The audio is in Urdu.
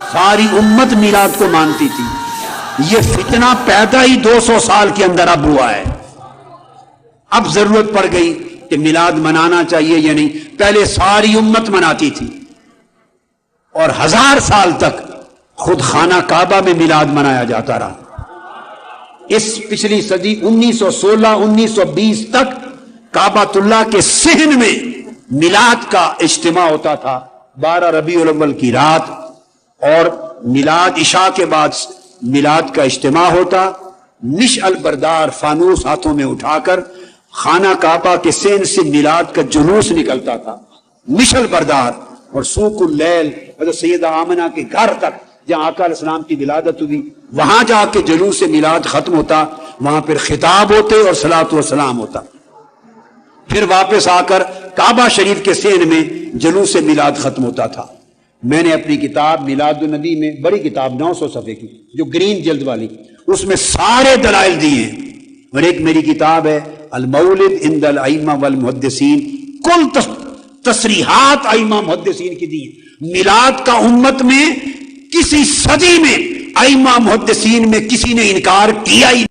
ساری امت میلاد کو مانتی تھی. یہ فتنہ پیدا ہی 200 سال کے اندر اب ہوا ہے. اب ضرورت پڑ گئی کہ میلاد منانا چاہیے یا نہیں. پہلے ساری امت مناتی تھی اور 1000 سال تک خود خانہ کعبہ میں میلاد منایا جاتا رہا. اس پچھلی صدی 1916 1920 تک کعبۃ اللہ کے صحن میں میلاد کا اجتماع ہوتا تھا 12 ربیع الاول کی رات، اور میلاد عشاء کے بعد میلاد کا اجتماع ہوتا. مشعل بردار فانوس ہاتھوں میں اٹھا کر خانہ کعبہ کے صحن سے میلاد کا جلوس نکلتا تھا. مشعل بردار. اور سوق اللیل حضرت سیدہ آمنہ کے گھر تک جہاں آقا علیہ السلام کی ولادت ہوئی، وہاں جا کے جلوس میلاد ختم ہوتا. وہاں پھر خطاب ہوتے اور صلاۃ و سلام ہوتا. پھر واپس آ کر کعبہ شریف کے صحن میں جلوس میلاد ختم ہوتا تھا. میں نے اپنی کتاب میلاد النبی میں، بڑی کتاب 900 صفحے کی جو گرین جلد والی، اس میں سارے دلائل دیے ہیں. اور ایک میری کتاب ہے المولد عند الائمہ والمحدثین، کل تصریحات ائمہ محدثین کی دی. میلاد کا امت میں کسی صدی میں ائمہ محدثین میں کسی نے انکار کیا ہی